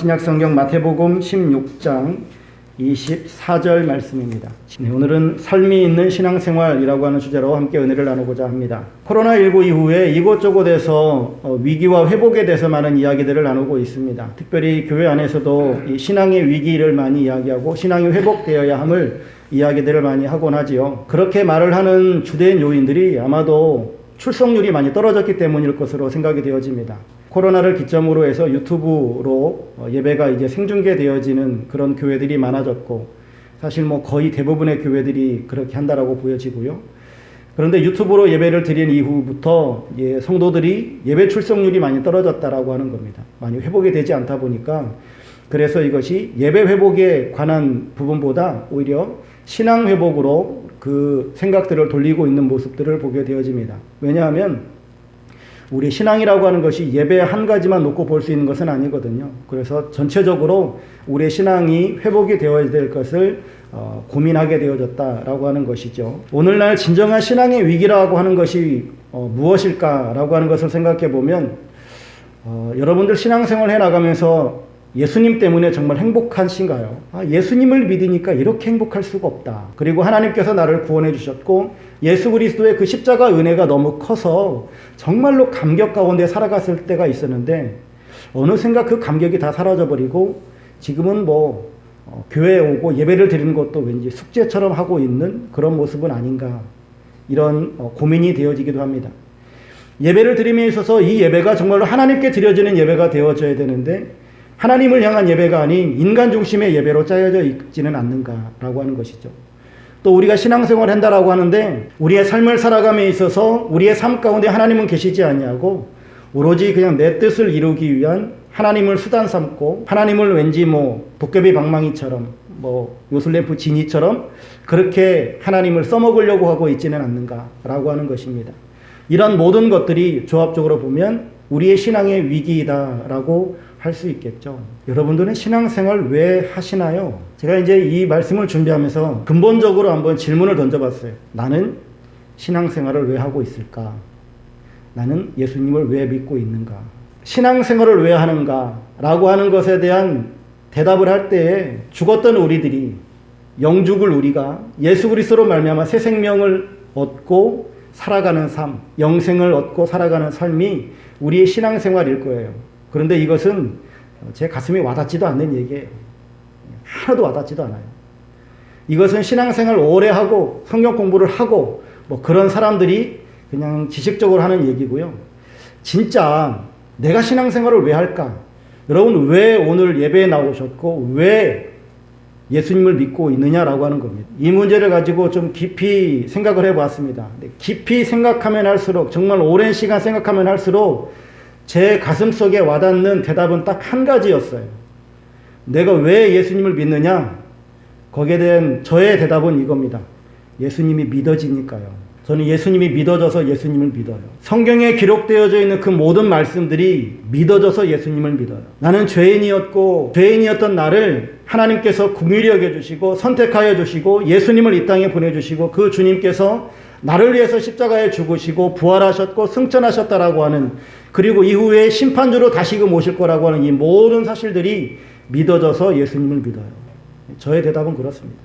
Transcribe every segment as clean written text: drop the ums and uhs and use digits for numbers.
신약성경 마태복음 16장 24절 말씀입니다. 오늘은 삶이 있는 신앙생활이라고 하는 주제로 함께 은혜를 나누고자 합니다. 코로나19 이후에 이곳저곳에서 위기와 회복에 대해서 많은 이야기들을 나누고 있습니다. 특별히 교회 안에서도 이 신앙의 위기를 많이 이야기하고 신앙이 회복되어야 함을 이야기들을 많이 하곤 하지요. 그렇게 말을 하는 주된 요인들이 아마도 출석률이 많이 떨어졌기 때문일 것으로 생각이 되어집니다. 코로나를 기점으로 해서 유튜브로 예배가 이제 생중계되어지는 그런 교회들이 많아졌고, 사실 거의 대부분의 교회들이 그렇게 한다라고 보여지고요. 그런데 유튜브로 예배를 드린 이후부터 성도들이 예배 출석률이 많이 떨어졌다라고 하는 겁니다. 많이 회복이 되지 않다 보니까, 그래서 이것이 예배 회복에 관한 부분보다 오히려 신앙 회복으로 그 생각들을 돌리고 있는 모습들을 보게 되어집니다. 왜냐하면 우리 신앙이라고 하는 것이 예배 한 가지만 놓고 볼 수 있는 것은 아니거든요. 그래서 전체적으로 우리의 신앙이 회복이 되어야 될 것을 고민하게 되어졌다라고 하는 것이죠. 오늘날 진정한 신앙의 위기라고 하는 것이 무엇일까라고 하는 것을 생각해 보면, 여러분들 신앙생활 해나가면서 예수님 때문에 정말 행복하신가요? 예수님을 믿으니까 이렇게 행복할 수가 없다. 그리고 하나님께서 나를 구원해 주셨고 예수 그리스도의 그 십자가 은혜가 너무 커서 정말로 감격 가운데 살아갔을 때가 있었는데, 어느샌가 그 감격이 다 사라져버리고 지금은 교회에 오고 예배를 드리는 것도 왠지 숙제처럼 하고 있는 그런 모습은 아닌가, 이런 고민이 되어지기도 합니다. 예배를 드림에 있어서 이 예배가 정말로 하나님께 드려지는 예배가 되어져야 되는데, 하나님을 향한 예배가 아닌 인간 중심의 예배로 짜여져 있지는 않는가라고 하는 것이죠. 또 우리가 신앙생활을 한다라고 하는데 우리의 삶을 살아감에 있어서 우리의 삶 가운데 하나님은 계시지 아니하고 오로지 그냥 내 뜻을 이루기 위한 하나님을 수단 삼고, 하나님을 왠지 도깨비 방망이처럼 요술램프 지니처럼 그렇게 하나님을 써먹으려고 하고 있지는 않는가라고 하는 것입니다. 이런 모든 것들이 조합적으로 보면 우리의 신앙의 위기이다라고 할 수 있겠죠. 여러분들은 신앙생활 왜 하시나요? 제가 이제 이 말씀을 준비하면서 근본적으로 한번 질문을 던져봤어요. 나는 신앙생활을 왜 하고 있을까? 나는 예수님을 왜 믿고 있는가? 신앙생활을 왜 하는가? 라고 하는 것에 대한 대답을 할 때에 죽었던 우리들이, 영죽을 우리가 예수 그리스도로 말미암아 새 생명을 얻고 살아가는 삶, 영생을 얻고 살아가는 삶이 우리의 신앙생활일 거예요. 그런데 이것은 제 가슴에 와닿지도 않는 얘기예요. 하나도 와닿지도 않아요. 이것은 신앙생활 오래 하고 성경 공부를 하고 그런 사람들이 그냥 지식적으로 하는 얘기고요. 진짜 내가 신앙생활을 왜 할까? 여러분, 왜 오늘 예배에 나오셨고 왜 예수님을 믿고 있느냐라고 하는 겁니다. 이 문제를 가지고 좀 깊이 생각을 해보았습니다. 깊이 생각하면 할수록, 정말 오랜 시간 생각하면 할수록 제 가슴 속에 와닿는 대답은 딱 한 가지였어요. 내가 왜 예수님을 믿느냐? 거기에 대한 저의 대답은 이겁니다. 예수님이 믿어지니까요. 저는 예수님이 믿어져서 예수님을 믿어요. 성경에 기록되어져 있는 그 모든 말씀들이 믿어져서 예수님을 믿어요. 나는 죄인이었던 나를 하나님께서 긍휼히 여겨주시고 선택하여 주시고 예수님을 이 땅에 보내주시고 그 주님께서 나를 위해서 십자가에 죽으시고 부활하셨고 승천하셨다라고 하는, 그리고 이후에 심판주로 다시금 오실 거라고 하는 이 모든 사실들이 믿어져서 예수님을 믿어요. 저의 대답은 그렇습니다.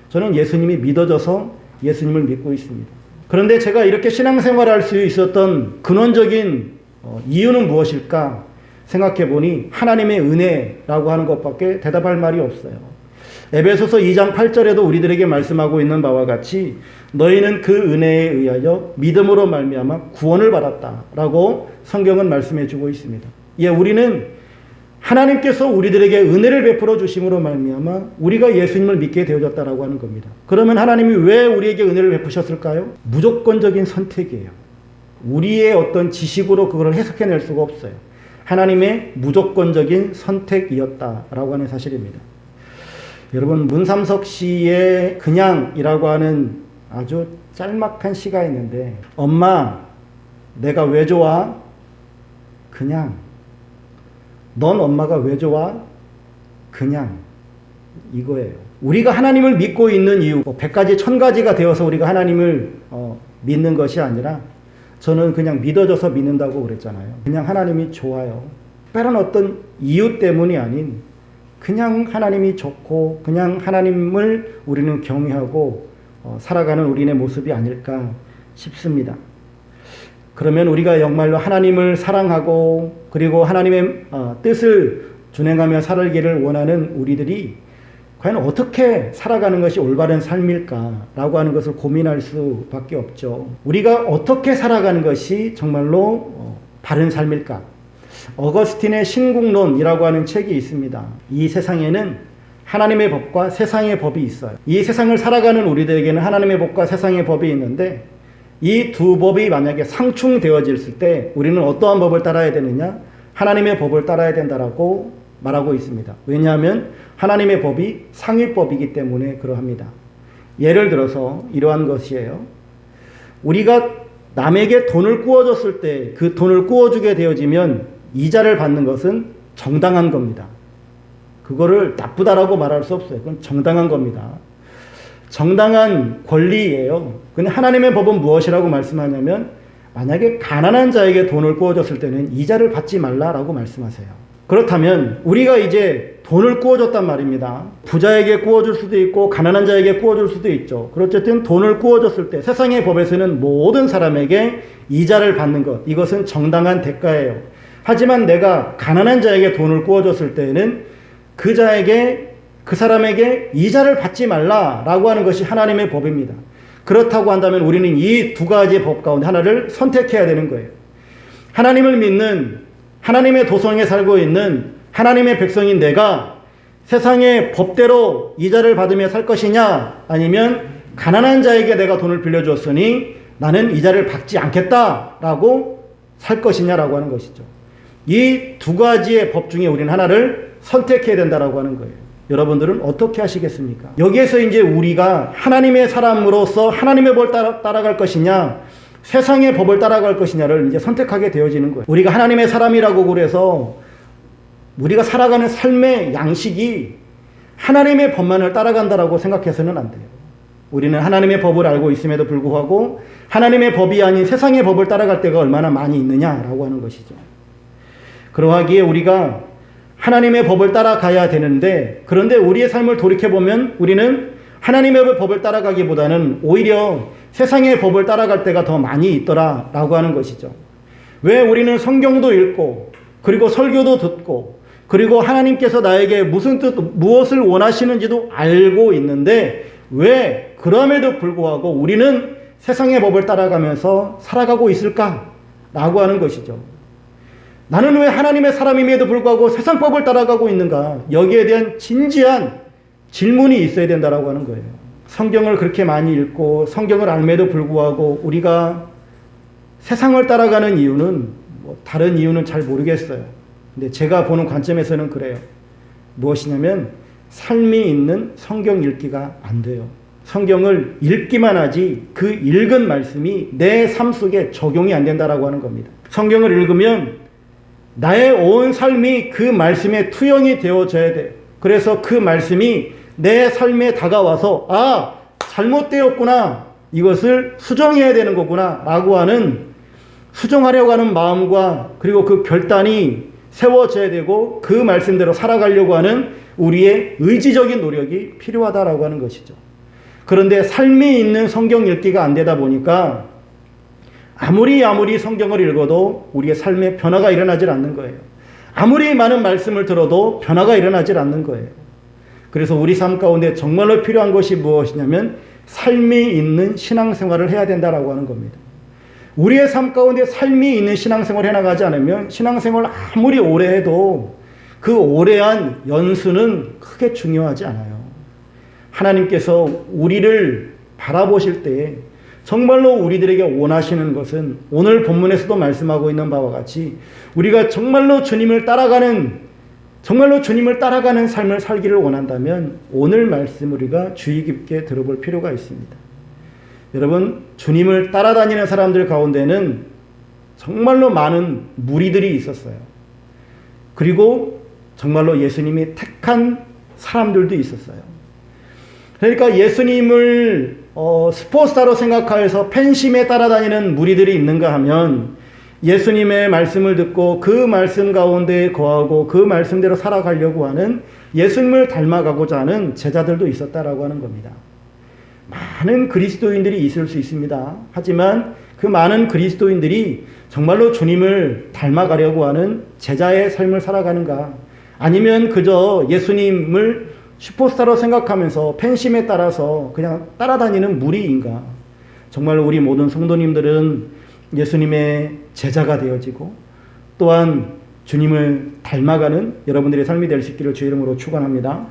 저는 예수님이 믿어져서 예수님을 믿고 있습니다. 그런데 제가 이렇게 신앙생활을 할 수 있었던 근원적인 이유는 무엇일까 생각해 보니 하나님의 은혜라고 하는 것밖에 대답할 말이 없어요. 에베소서 2장 8절에도 우리들에게 말씀하고 있는 바와 같이 너희는 그 은혜에 의하여 믿음으로 말미암아 구원을 받았다라고 성경은 말씀해 주고 있습니다. 우리는 하나님께서 우리들에게 은혜를 베풀어 주심으로 말미암아 우리가 예수님을 믿게 되어졌다라고 하는 겁니다. 그러면 하나님이 왜 우리에게 은혜를 베푸셨을까요? 무조건적인 선택이에요. 우리의 어떤 지식으로 그걸 해석해낼 수가 없어요. 하나님의 무조건적인 선택이었다라고 하는 사실입니다. 여러분, 문삼석 씨의 그냥이라고 하는 아주 짤막한 시가 있는데, 엄마, 내가 왜 좋아? 그냥. 넌 엄마가 왜 좋아? 그냥. 이거예요. 우리가 하나님을 믿고 있는 이유, 100가지 1000가지가 되어서 우리가 하나님을 믿는 것이 아니라, 저는 그냥 믿어져서 믿는다고 그랬잖아요. 그냥 하나님이 좋아요. 특별한 어떤 이유 때문이 아닌 그냥 하나님이 좋고 그냥 하나님을 우리는 경외하고 살아가는 우리의 모습이 아닐까 싶습니다. 그러면 우리가 정말로 하나님을 사랑하고 그리고 하나님의 뜻을 준행하며 살기를 원하는 우리들이 과연 어떻게 살아가는 것이 올바른 삶일까라고 하는 것을 고민할 수밖에 없죠. 우리가 어떻게 살아가는 것이 정말로 바른 삶일까? 어거스틴의 신국론이라고 하는 책이 있습니다. 이 세상에는 하나님의 법과 세상의 법이 있어요. 이 세상을 살아가는 우리들에게는 하나님의 법과 세상의 법이 있는데 이 두 법이 만약에 상충되어질 때 우리는 어떠한 법을 따라야 되느냐? 하나님의 법을 따라야 된다라고 말하고 있습니다. 왜냐하면 하나님의 법이 상위법이기 때문에 그러합니다. 예를 들어서 이러한 것이에요. 우리가 남에게 돈을 꾸어줬을 때 그 돈을 꾸어주게 되어지면 이자를 받는 것은 정당한 겁니다. 그거를 나쁘다라고 말할 수 없어요. 그건 정당한 겁니다. 정당한 권리예요. 근데 하나님의 법은 무엇이라고 말씀하냐면 만약에 가난한 자에게 돈을 꾸어줬을 때는 이자를 받지 말라라고 말씀하세요. 그렇다면 우리가 이제 돈을 꾸어줬단 말입니다. 부자에게 꾸어줄 수도 있고 가난한 자에게 꾸어줄 수도 있죠. 그렇쨌든 돈을 꾸어줬을 때 세상의 법에서는 모든 사람에게 이자를 받는 것, 이것은 정당한 대가예요. 하지만 내가 가난한 자에게 돈을 꾸어줬을 때는 그 사람에게 이자를 받지 말라라고 하는 것이 하나님의 법입니다. 그렇다고 한다면 우리는 이 두 가지 법 가운데 하나를 선택해야 되는 거예요. 하나님을 믿는 하나님의 도성에 살고 있는 하나님의 백성인 내가 세상의 법대로 이자를 받으며 살 것이냐, 아니면 가난한 자에게 내가 돈을 빌려줬으니 나는 이자를 받지 않겠다라고 살 것이냐라고 하는 것이죠. 이 두 가지의 법 중에 우리는 하나를 선택해야 된다라고 하는 거예요. 여러분들은 어떻게 하시겠습니까? 여기에서 이제 우리가 하나님의 사람으로서 하나님의 법을 따라갈 것이냐, 세상의 법을 따라갈 것이냐를 이제 선택하게 되어지는 거예요. 우리가 하나님의 사람이라고 그래서 우리가 살아가는 삶의 양식이 하나님의 법만을 따라간다라고 생각해서는 안 돼요. 우리는 하나님의 법을 알고 있음에도 불구하고 하나님의 법이 아닌 세상의 법을 따라갈 때가 얼마나 많이 있느냐라고 하는 것이죠. 그러하기에 우리가 하나님의 법을 따라가야 되는데, 그런데 우리의 삶을 돌이켜보면 우리는 하나님의 법을 따라가기보다는 오히려 세상의 법을 따라갈 때가 더 많이 있더라라고 하는 것이죠. 왜 우리는 성경도 읽고 그리고 설교도 듣고 그리고 하나님께서 나에게 무엇을 원하시는지도 알고 있는데 왜 그럼에도 불구하고 우리는 세상의 법을 따라가면서 살아가고 있을까라고 하는 것이죠. 나는 왜 하나님의 사람임에도 불구하고 세상 법을 따라가고 있는가? 여기에 대한 진지한 질문이 있어야 된다라고 하는 거예요. 성경을 그렇게 많이 읽고 성경을 알면에도 불구하고 우리가 세상을 따라가는 이유는 다른 이유는 잘 모르겠어요. 근데 제가 보는 관점에서는 그래요. 무엇이냐면 삶이 있는 성경 읽기가 안 돼요. 성경을 읽기만 하지 그 읽은 말씀이 내 삶 속에 적용이 안 된다라고 하는 겁니다. 성경을 읽으면 나의 온 삶이 그 말씀에 투영이 되어져야 돼요. 그래서 그 말씀이 내 삶에 다가와서 잘못되었구나, 이것을 수정해야 되는 거구나 라고 하는, 수정하려고 하는 마음과 그리고 그 결단이 세워져야 되고 그 말씀대로 살아가려고 하는 우리의 의지적인 노력이 필요하다라고 하는 것이죠. 그런데 삶이 있는 성경 읽기가 안 되다 보니까 아무리 성경을 읽어도 우리의 삶에 변화가 일어나질 않는 거예요. 아무리 많은 말씀을 들어도 변화가 일어나질 않는 거예요. 그래서 우리 삶 가운데 정말로 필요한 것이 무엇이냐면 삶이 있는 신앙생활을 해야 된다라고 하는 겁니다. 우리의 삶 가운데 삶이 있는 신앙생활을 해나가지 않으면 신앙생활 아무리 오래 해도 그 오래한 연수는 크게 중요하지 않아요. 하나님께서 우리를 바라보실 때에 정말로 우리들에게 원하시는 것은 오늘 본문에서도 말씀하고 있는 바와 같이 우리가 정말로 주님을 따라가는 삶을 살기를 원한다면 오늘 말씀 우리가 주의 깊게 들어볼 필요가 있습니다. 여러분, 주님을 따라다니는 사람들 가운데는 정말로 많은 무리들이 있었어요. 그리고 정말로 예수님이 택한 사람들도 있었어요. 그러니까 예수님을 스포츠타로 생각하여서 팬심에 따라다니는 무리들이 있는가 하면 예수님의 말씀을 듣고 그 말씀 가운데 거하고 그 말씀대로 살아가려고 하는 예수님을 닮아가고자 하는 제자들도 있었다라고 하는 겁니다. 많은 그리스도인들이 있을 수 있습니다. 하지만 그 많은 그리스도인들이 정말로 주님을 닮아가려고 하는 제자의 삶을 살아가는가? 아니면 그저 예수님을 슈퍼스타로 생각하면서 팬심에 따라서 그냥 따라다니는 무리인가? 정말 우리 모든 성도님들은 예수님의 제자가 되어지고 또한 주님을 닮아가는 여러분들의 삶이 될 수 있기를 주의 이름으로 축원합니다.